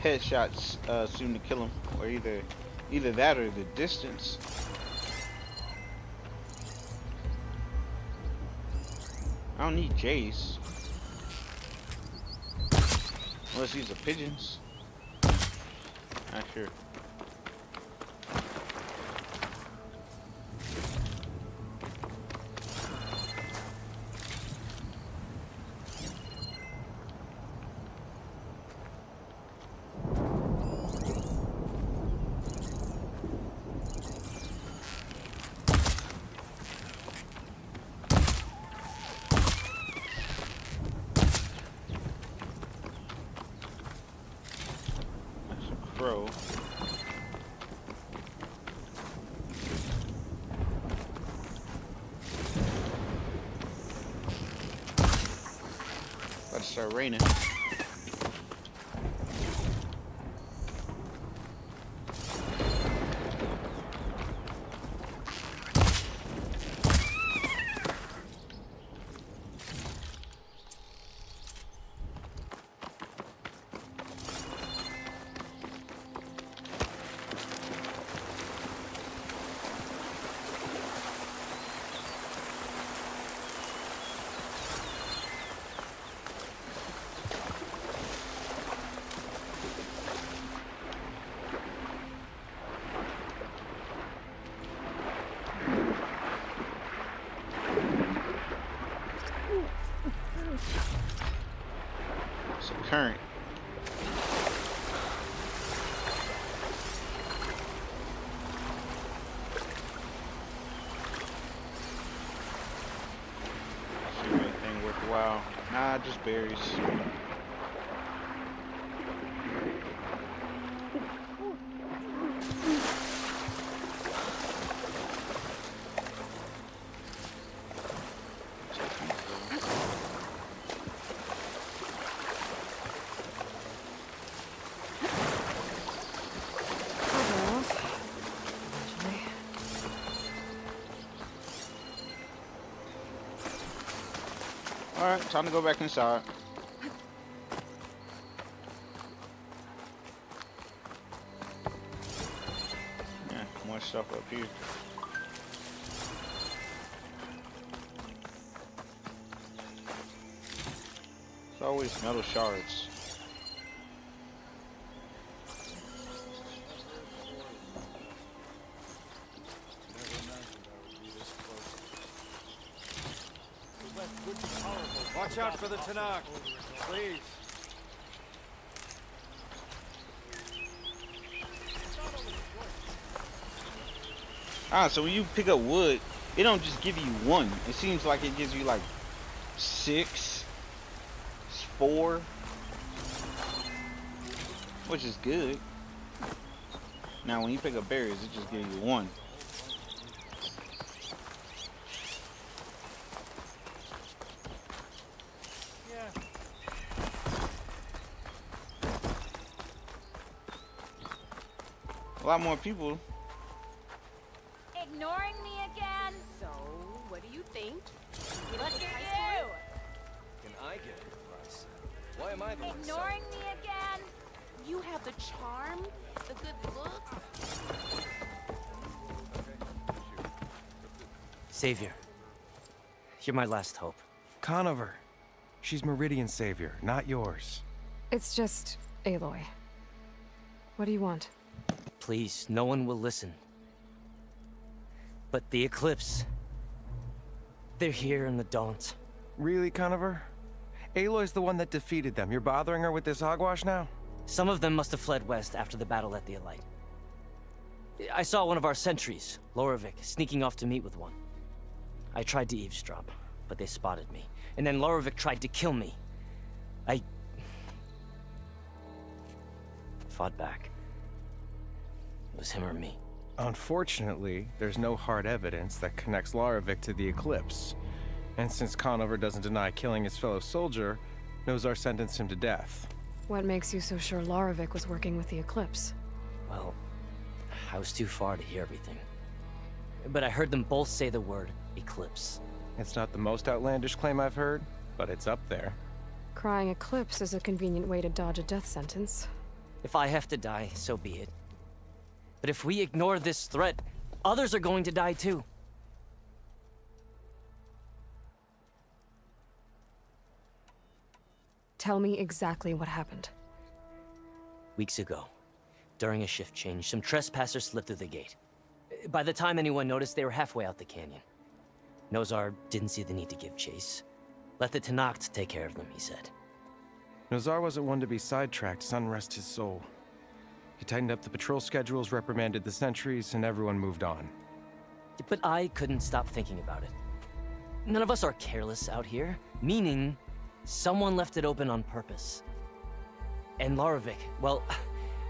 Headshots seem to kill him, or either that or the distance. I don't need Jace unless these are pigeons. Not sure. Crow. About to start raining. It's a current. See anything worthwhile? Nah, just berries. Alright, time to go back inside. Yeah, much stuff up here. It's always metal shards. Watch out for the Tanakh, please. Ah, so when you pick up wood, it don't just give you one. It seems like it gives you like 6, 4, which is good. Now when you pick up berries, it just gives you 1. A lot more people. Ignoring me again? So, what do you think? Look at you! Can I get a price? Why am I the one Ignoring me again? You have the charm, the good looks. Savior, you're my last hope. Conover. She's Meridian's savior, not yours. It's just Aloy. What do you want? Please, no one will listen. But the Eclipse... they're here in the Daunt. Really, Conover? Aloy's the one that defeated them. You're bothering her with this hogwash now? Some of them must have fled west after the battle at the Elite. I saw one of our sentries, Loravik, sneaking off to meet with one. I tried to eavesdrop, but they spotted me. And then Loravik tried to kill me. I... fought back. It was him or me. Unfortunately, there's no hard evidence that connects Loravik to the Eclipse. And since Conover doesn't deny killing his fellow soldier, Nozar sentenced him to death. What makes you so sure Loravik was working with the Eclipse? Well, I was too far to hear everything. But I heard them both say the word Eclipse. It's not the most outlandish claim I've heard, but it's up there. Crying Eclipse is a convenient way to dodge a death sentence. If I have to die, so be it. But if we ignore this threat, others are going to die too. Tell me exactly what happened. Weeks ago, during a shift change, some trespassers slipped through the gate. By the time anyone noticed, they were halfway out the canyon. Nozar didn't see the need to give chase. Let the Tanakh take care of them, he said. Nozar wasn't one to be sidetracked, sun rest his soul. He tightened up the patrol schedules, reprimanded the sentries, and everyone moved on. But I couldn't stop thinking about it. None of us are careless out here, meaning someone left it open on purpose. And Loravik, well,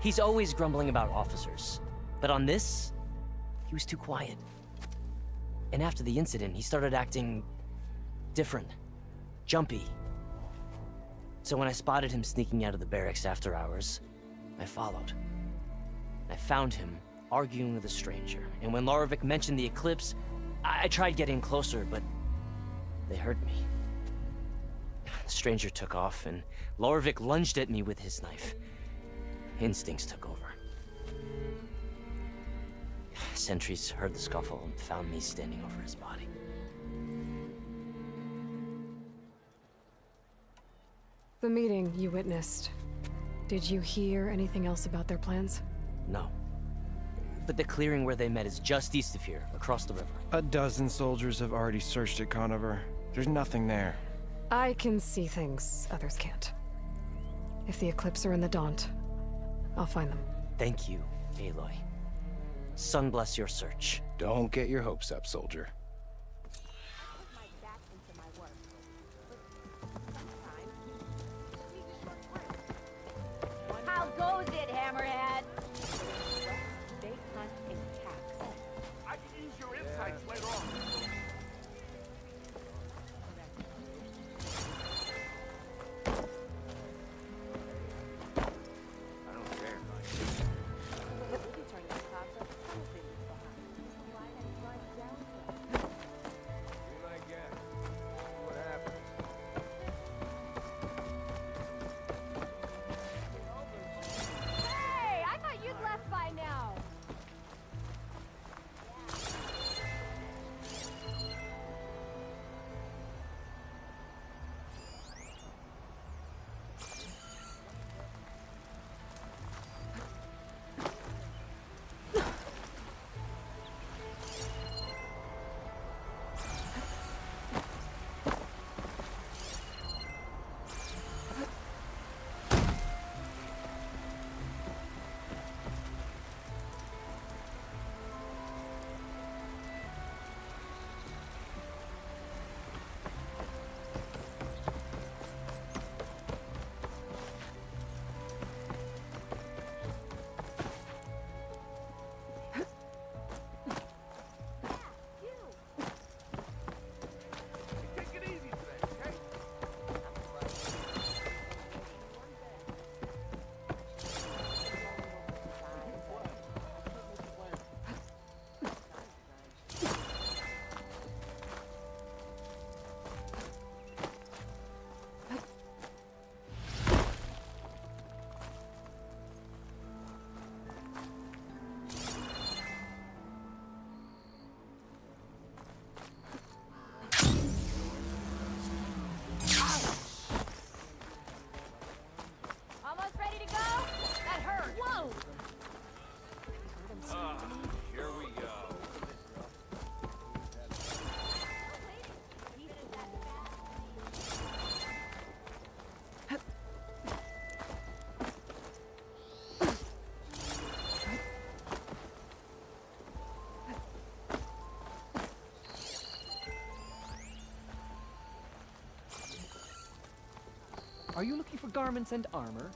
he's always grumbling about officers. But on this, he was too quiet. And after the incident, he started acting different, jumpy. So when I spotted him sneaking out of the barracks after hours, I followed. I found him arguing with a stranger, and when Loravik mentioned the Eclipse, I tried getting closer, but they heard me. The stranger took off, and Loravik lunged at me with his knife. Instincts took over. Sentries heard the scuffle and found me standing over his body. The meeting you witnessed. Did you hear anything else about their plans? No. But the clearing where they met is just east of here, across the river. A dozen soldiers have already searched it, Conover. There's nothing there. I can see things others can't. If the Eclipse are in the Daunt, I'll find them. Thank you, Aloy. Sun bless your search. Don't get your hopes up, soldier. How goes it, Hammerhead? They hunt in packs. I can use your insights later on. I don't care. We can turn this house up. Why not drive down here? Do I guess? What happened? Hey! Are you looking for garments and armor?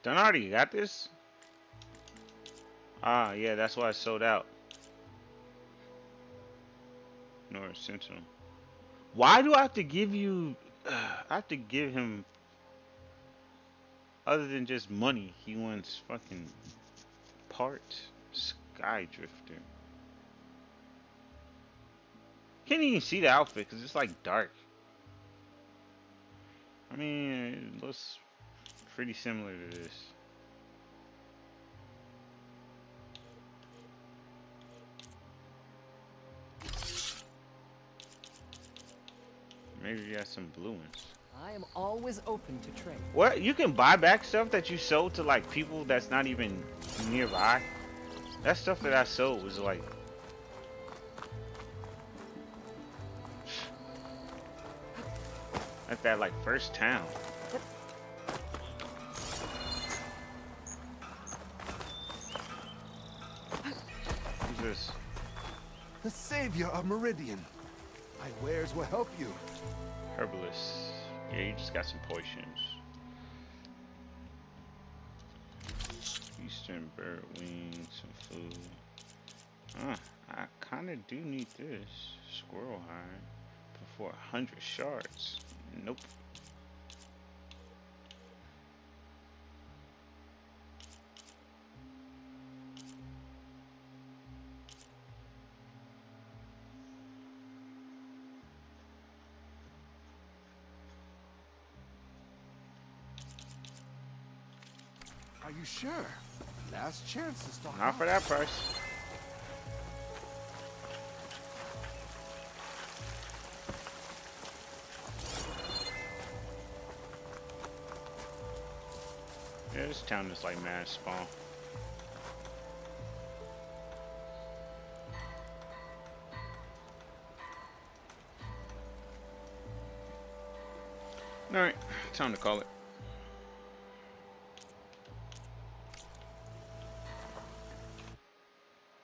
Donardi, you got this? Ah, yeah, that's why it's sold out. North Sentinel. Why do I have to give you... I have to give him... Other than just money, he wants fucking parts. Sky Drifter. Can't even see the outfit because it's like dark. I mean, it looks pretty similar to this. Maybe you got some blue ones. I am always open to trade. What? You can buy back stuff that you sold to like people that's not even nearby? That stuff that I sold was like... at that like first town. Who's this? The savior of Meridian. My wares will help you. Herbalist. Yeah, you just got some potions. Eastern bird wings, some food. I kinda do need this. Squirrel hide. For 100 shards. Nope. Are you sure? Last chance to stock Not up. for that price. Yeah, this town is like mad spawn. Alright, time to call it.